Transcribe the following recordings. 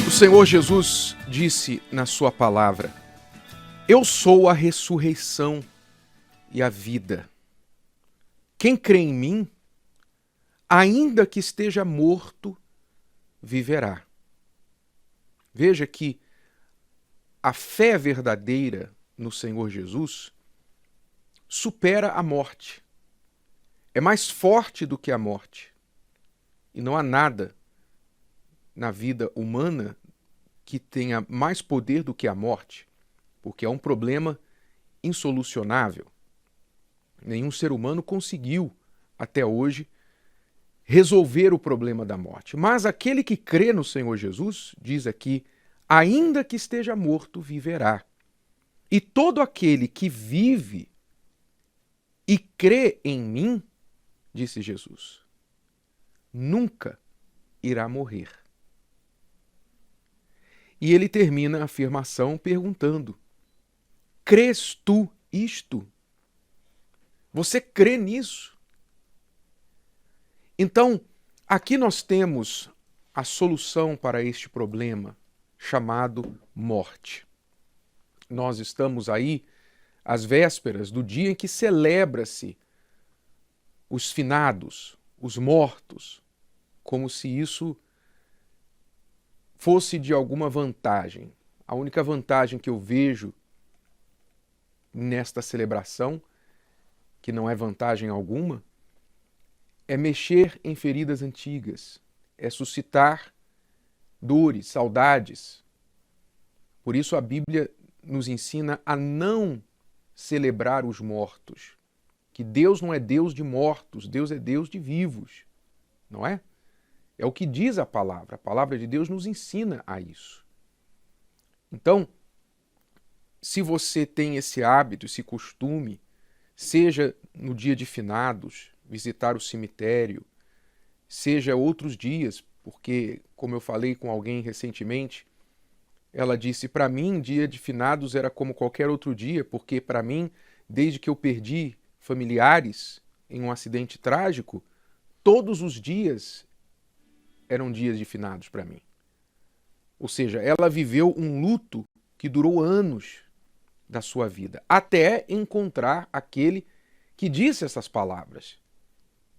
O Senhor Jesus disse na sua palavra: Eu sou a ressurreição e a vida. Quem crê em mim, ainda que esteja morto, viverá. Veja que a fé verdadeira no Senhor Jesus supera a morte. É mais forte do que a morte. E não há nada na vida humana que tenha mais poder do que a morte, porque é um problema insolucionável. Nenhum ser humano conseguiu, até hoje, resolver o problema da morte. Mas aquele que crê no Senhor Jesus, diz aqui, ainda que esteja morto, viverá. E todo aquele que vive e crê em mim, disse Jesus, nunca irá morrer. E ele termina a afirmação perguntando: crês tu isto? Você crê nisso? Então, aqui nós temos a solução para este problema chamado morte. Nós estamos aí às vésperas do dia em que celebra-se os finados, os mortos, como se isso fosse de alguma vantagem. A única vantagem que eu vejo nesta celebração, que não é vantagem alguma, é mexer em feridas antigas, é suscitar dores, saudades. Por isso a Bíblia nos ensina a não celebrar os mortos, que Deus não é Deus de mortos, Deus é Deus de vivos, não é? É o que diz a palavra de Deus nos ensina a isso. Então, se você tem esse hábito, esse costume, seja no dia de finados, visitar o cemitério, seja outros dias, porque, como eu falei com alguém recentemente, ela disse, para mim, dia de finados era como qualquer outro dia, porque para mim, desde que eu perdi familiares em um acidente trágico, todos os dias eram dias de finados para mim. Ou seja, ela viveu um luto que durou anos da sua vida, até encontrar aquele que disse essas palavras,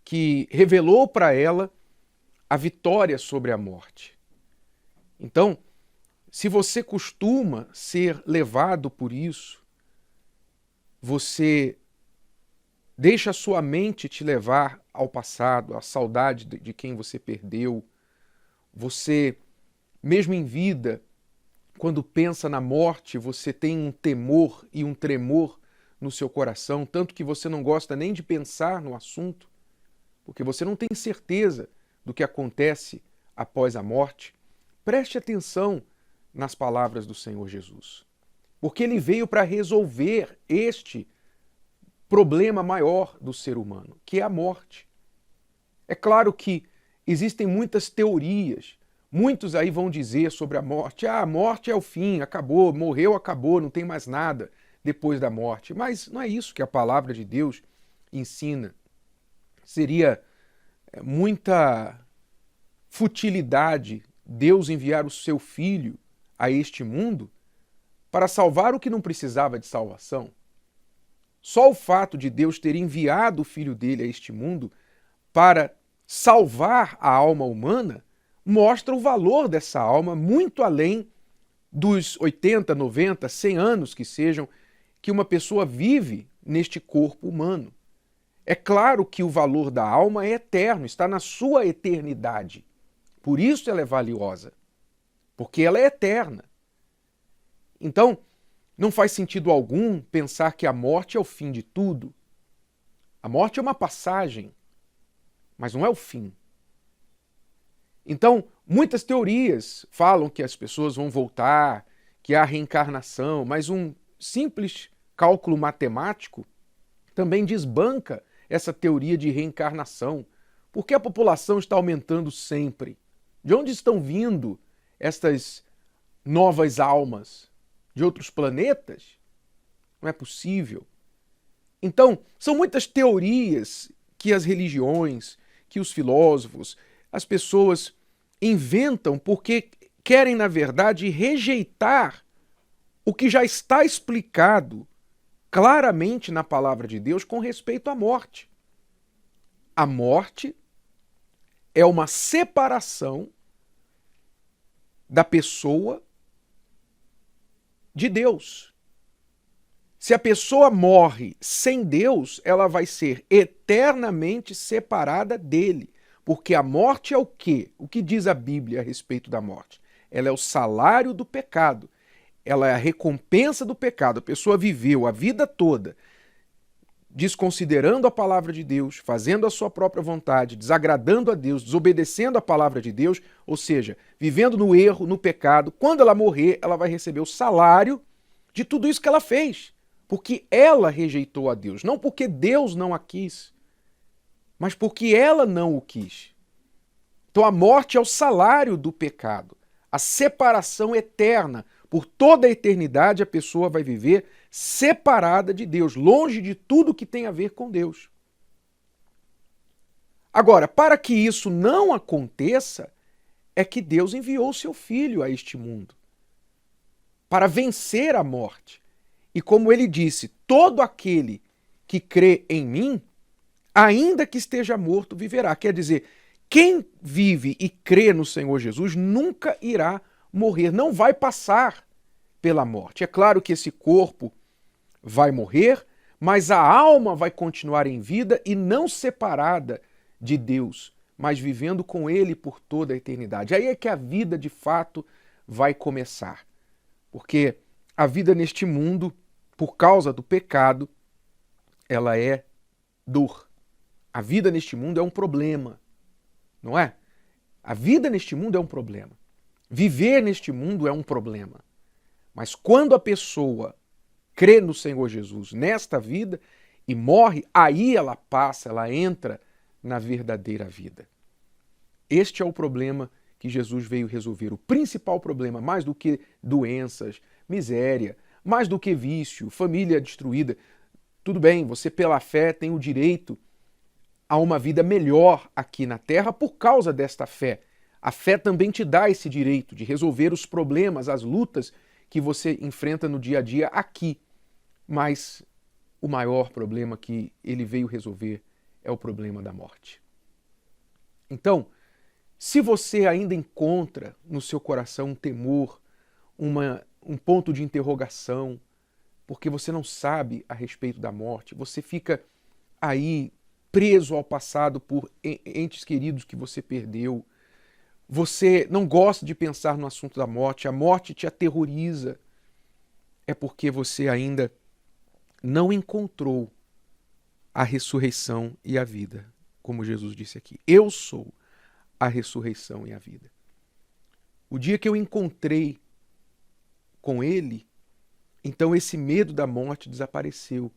que revelou para ela a vitória sobre a morte. Então, se você costuma ser levado por isso, você deixa a sua mente te levar ao passado, à saudade de quem você perdeu. Você, mesmo em vida, quando pensa na morte, você tem um temor e um tremor no seu coração, tanto que você não gosta nem de pensar no assunto, porque você não tem certeza do que acontece após a morte. Preste atenção nas palavras do Senhor Jesus, porque ele veio para resolver este problema maior do ser humano, que é a morte. É claro que existem muitas teorias, muitos aí vão dizer sobre a morte, a morte é o fim, acabou, morreu, acabou, não tem mais nada depois da morte. Mas não é isso que a palavra de Deus ensina. Seria muita futilidade Deus enviar o seu Filho a este mundo para salvar o que não precisava de salvação. Só o fato de Deus ter enviado o Filho dele a este mundo para salvar a alma humana mostra o valor dessa alma muito além dos 80, 90, 100 anos que sejam que uma pessoa vive neste corpo humano. É claro que o valor da alma é eterno, está na sua eternidade. Por isso ela é valiosa, porque ela é eterna. Então, não faz sentido algum pensar que a morte é o fim de tudo. A morte é uma passagem, mas não é o fim. Então, muitas teorias falam que as pessoas vão voltar, que há reencarnação, mas um simples cálculo matemático também desbanca essa teoria de reencarnação. Por que a população está aumentando sempre? De onde estão vindo estas novas almas? De outros planetas? Não é possível. Então, são muitas teorias que as religiões, que os filósofos, as pessoas inventam porque querem, na verdade, rejeitar o que já está explicado claramente na palavra de Deus com respeito à morte. A morte é uma separação da pessoa de Deus. Se a pessoa morre sem Deus, ela vai ser eternamente separada dele. Porque a morte é o quê? O que diz a Bíblia a respeito da morte? Ela é o salário do pecado. Ela é a recompensa do pecado. A pessoa viveu a vida toda desconsiderando a palavra de Deus, fazendo a sua própria vontade, desagradando a Deus, desobedecendo a palavra de Deus, ou seja, vivendo no erro, no pecado. Quando ela morrer, ela vai receber o salário de tudo isso que ela fez, porque ela rejeitou a Deus, não porque Deus não a quis, mas porque ela não o quis. Então a morte é o salário do pecado, a separação eterna. Por toda a eternidade a pessoa vai viver separada de Deus, longe de tudo que tem a ver com Deus. Agora, para que isso não aconteça, é que Deus enviou seu Filho a este mundo para vencer a morte. E como ele disse, todo aquele que crê em mim, ainda que esteja morto, viverá. Quer dizer, quem vive e crê no Senhor Jesus nunca irá morrer, não vai passar pela morte. É claro que esse corpo vai morrer, mas a alma vai continuar em vida e não separada de Deus, mas vivendo com Ele por toda a eternidade. Aí é que a vida de fato vai começar. Porque a vida neste mundo, por causa do pecado, ela é dor. A vida neste mundo é um problema, não é? A vida neste mundo é um problema. Viver neste mundo é um problema. Mas quando a pessoa crê no Senhor Jesus nesta vida e morre, aí ela passa, ela entra na verdadeira vida. Este é o problema que Jesus veio resolver. O principal problema, mais do que doenças, miséria, mais do que vício, família destruída. Tudo bem, você pela fé tem o direito a uma vida melhor aqui na terra por causa desta fé. A fé também te dá esse direito de resolver os problemas, as lutas que você enfrenta no dia a dia aqui. Mas o maior problema que ele veio resolver é o problema da morte. Então, se você ainda encontra no seu coração um temor, um ponto de interrogação, porque você não sabe a respeito da morte, você fica aí preso ao passado por entes queridos que você perdeu, você não gosta de pensar no assunto da morte, a morte te aterroriza, é porque você ainda não encontrou a ressurreição e a vida, como Jesus disse aqui. Eu sou a ressurreição e a vida. O dia que eu encontrei com Ele, então esse medo da morte desapareceu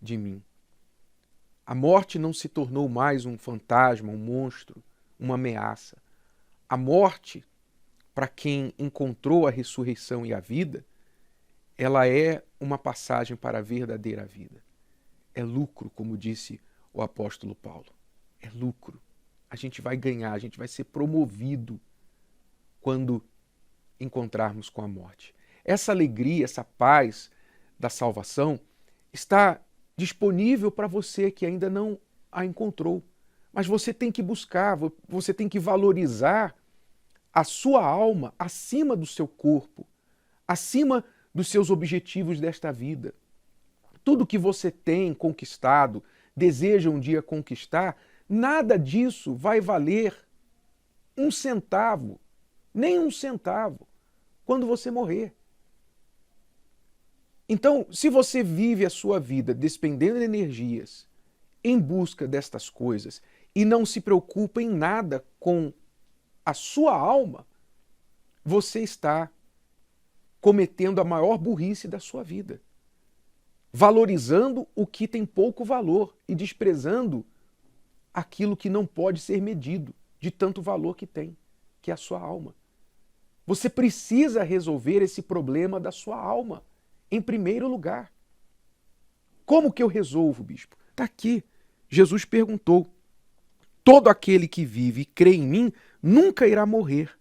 de mim. A morte não se tornou mais um fantasma, um monstro, uma ameaça. A morte, para quem encontrou a ressurreição e a vida, ela é uma passagem para a verdadeira vida. É lucro, como disse o apóstolo Paulo. É lucro. A gente vai ganhar, a gente vai ser promovido quando encontrarmos com a morte. Essa alegria, essa paz da salvação está disponível para você que ainda não a encontrou. Mas você tem que buscar, você tem que valorizar a sua alma acima do seu corpo, acima dos seus objetivos desta vida. Tudo que você tem conquistado, deseja um dia conquistar, nada disso vai valer um centavo, nem um centavo, quando você morrer. Então, se você vive a sua vida despendendo de energias em busca destas coisas e não se preocupa em nada com a sua alma, você está cometendo a maior burrice da sua vida, valorizando o que tem pouco valor e desprezando aquilo que não pode ser medido de tanto valor que tem, que é a sua alma. Você precisa resolver esse problema da sua alma, em primeiro lugar. Como que eu resolvo, bispo? Está aqui. Jesus perguntou: todo aquele que vive e crê em mim nunca irá morrer.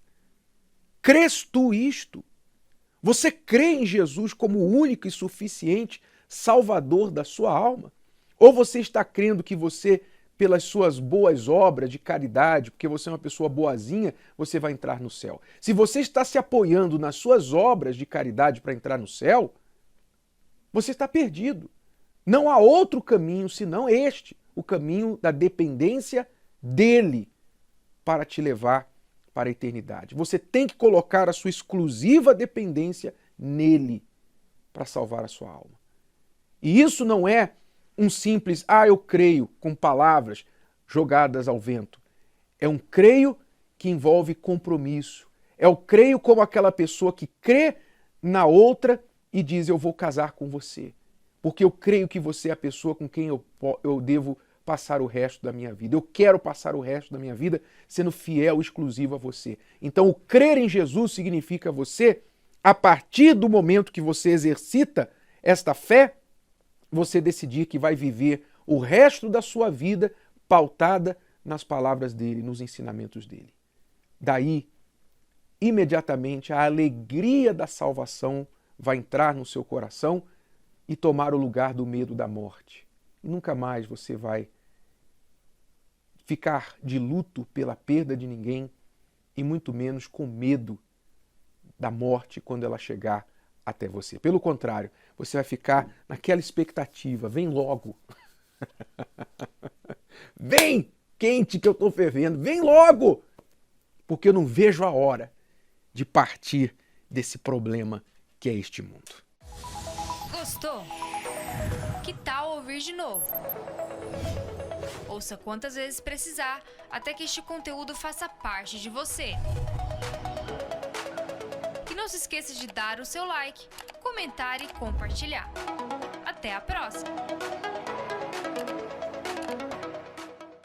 Crês tu isto? Você crê em Jesus como o único e suficiente Salvador da sua alma? Ou você está crendo que você, pelas suas boas obras de caridade, porque você é uma pessoa boazinha, você vai entrar no céu? Se você está se apoiando nas suas obras de caridade para entrar no céu, você está perdido. Não há outro caminho senão este, o caminho da dependência dele para te levar para a eternidade. Você tem que colocar a sua exclusiva dependência nele para salvar a sua alma. E isso não é um simples, eu creio, com palavras jogadas ao vento. É um creio que envolve compromisso. É o creio como aquela pessoa que crê na outra e diz, eu vou casar com você. Porque eu creio que você é a pessoa com quem eu devo passar o resto da minha vida. Eu quero passar o resto da minha vida sendo fiel, exclusivo a você. Então, o crer em Jesus significa você, a partir do momento que você exercita esta fé, você decidir que vai viver o resto da sua vida pautada nas palavras dele, nos ensinamentos dele. Daí, imediatamente, a alegria da salvação vai entrar no seu coração e tomar o lugar do medo da morte. Nunca mais você vai ficar de luto pela perda de ninguém e muito menos com medo da morte quando ela chegar até você. Pelo contrário, você vai ficar naquela expectativa, vem logo. Vem, quente que eu estou fervendo, vem logo! Porque eu não vejo a hora de partir desse problema que é este mundo. Gostou? Que tal ouvir de novo? Ouça quantas vezes precisar, até que este conteúdo faça parte de você. E não se esqueça de dar o seu like, comentar e compartilhar. Até a próxima!